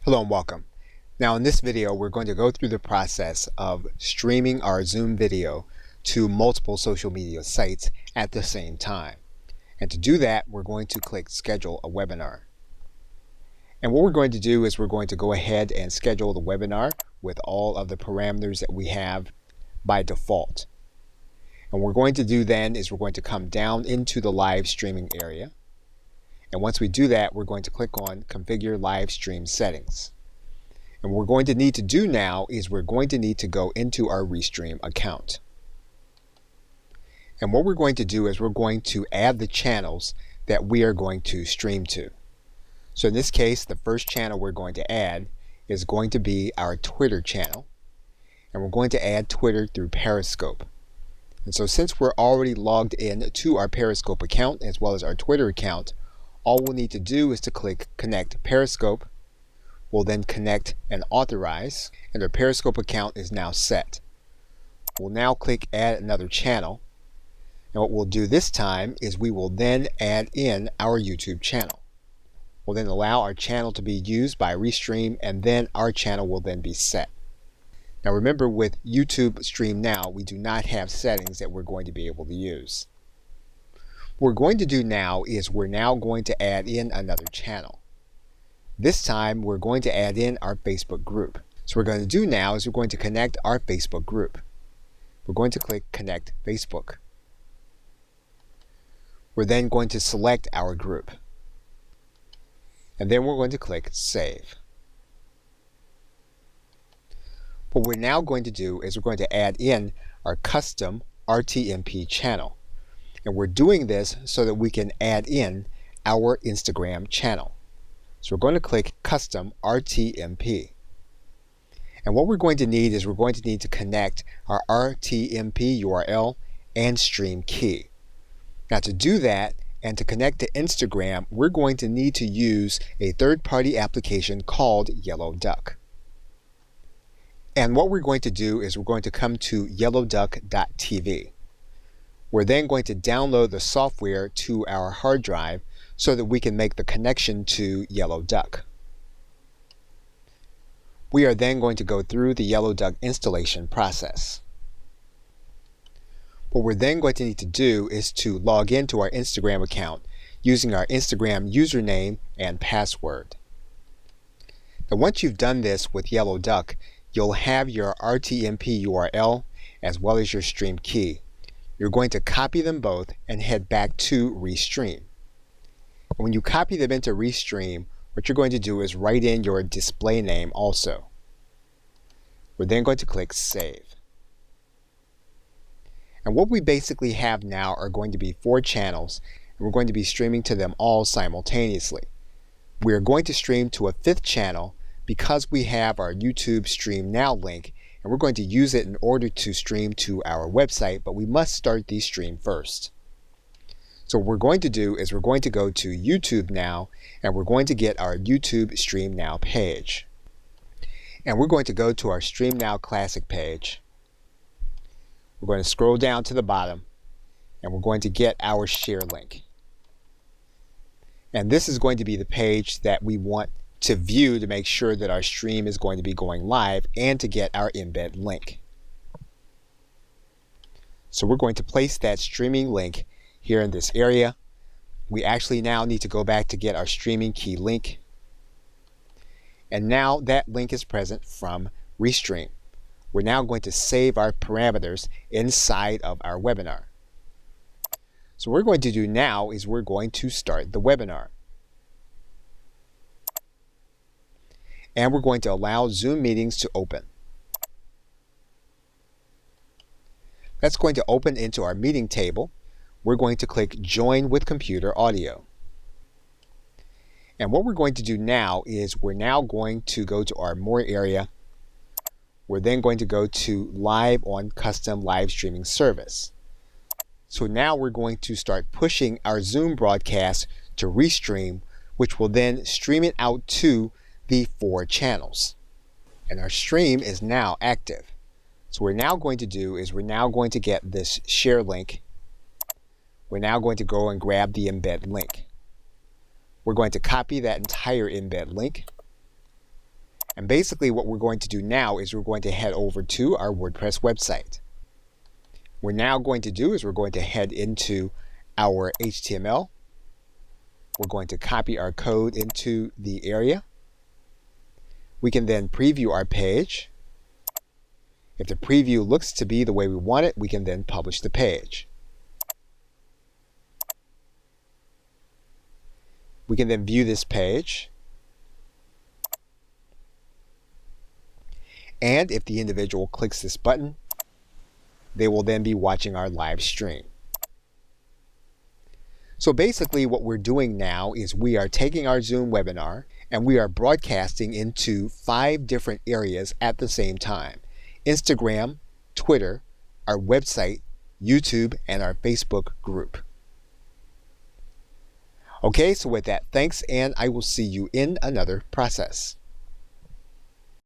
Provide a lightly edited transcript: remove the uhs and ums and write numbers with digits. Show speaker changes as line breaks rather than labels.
Hello and welcome. Now in this video we're going to go through the process of streaming our Zoom video to multiple social media sites at the same time. And to do that we're going to click schedule a webinar. And what we're going to do is we're going to go ahead and schedule the webinar with all of the parameters that we have by default. And what we're going to do then is we're going to come down into the live streaming area. And once we do that, we're going to click on Configure Live Stream Settings. And what we're going to need to do now is we're going to need to go into our Restream account. And what we're going to do is we're going to add the channels that we are going to stream to. So in this case, the first channel we're going to add is going to be our Twitter channel. And we're going to add Twitter through Periscope. And so since we're already logged in to our Periscope account as well as our Twitter account, all we'll need to do is to click Connect Periscope. We'll then connect and authorize, and our Periscope account is now set. We'll now click Add Another Channel. And what we'll do this time is we will then add in our YouTube channel. We'll then allow our channel to be used by Restream, and then our channel will then be set. Now remember, with YouTube Stream Now, we do not have settings that we're going to be able to use. What we're going to do now is we're now going to add in another channel. This time we're going to add in our Facebook group. So what we're going to do now is we're going to connect our Facebook group. We're going to click Connect Facebook. We're then going to select our group. And then we're going to click Save. What we're now going to do is we're going to add in our custom RTMP channel. And we're doing this so that we can add in our Instagram channel. So we're going to click Custom RTMP. And what we're going to need is we're going to need to connect our RTMP URL and stream key. Now to do that and to connect to Instagram, we're going to need to use a third-party application called Yellowduck. And what we're going to do is we're going to come to Yellowduck.tv. We're then going to download the software to our hard drive so that we can make the connection to Yellowduck. We are then going to go through the Yellowduck installation process. What we're then going to need to do is to log into our Instagram account using our Instagram username and password. Now once you've done this with Yellowduck, you'll have your RTMP URL as well as your stream key. You're going to copy them both and head back to Restream. When you copy them into Restream, what you're going to do is write in your display name also. We're then going to click Save. And what we basically have now are going to be 4 channels, and we're going to be streaming to them all simultaneously. We are going to stream to a 5th channel because we have our YouTube Stream Now link, and we're going to use it in order to stream to our website, but we must start the stream first. So what we're going to do is we're going to go to YouTube Now, and we're going to get our YouTube Stream Now page. And we're going to go to our Stream Now Classic page. We're going to scroll down to the bottom, and we're going to get our share link. And this is going to be the page that we want to view to make sure that our stream is going to be going live and to get our embed link. So we're going to place that streaming link here in this area. We actually now need to go back to get our streaming key link. And now that link is present from Restream. We're now going to save our parameters inside of our webinar. So what we're going to do now is we're going to start the webinar. And we're going to allow Zoom meetings to open. That's going to open into our meeting table. We're going to click Join with Computer Audio. And what we're going to do now is we're now going to go to our More area. We're then going to go to Live on Custom Live Streaming Service. So now we're going to start pushing our Zoom broadcast to Restream, which will then stream it out to the 4 channels. And our stream is now active. So what we're now going to do is we're now going to get this share link. We're now going to go and grab the embed link. We're going to copy that entire embed link. And basically what we're going to do now is we're going to head over to our WordPress website. What we're now going to do is we're going to head into our HTML. We're going to copy our code into the area. We can then preview our page. If the preview looks to be the way we want it, we can then publish the page. We can then view this page. And if the individual clicks this button, they will then be watching our live stream. So basically what we're doing now is we are taking our Zoom webinar and we are broadcasting into 5 different areas at the same time: Instagram, Twitter, our website, YouTube, and our Facebook group. Okay, so with that, thanks, and I will see you in another process.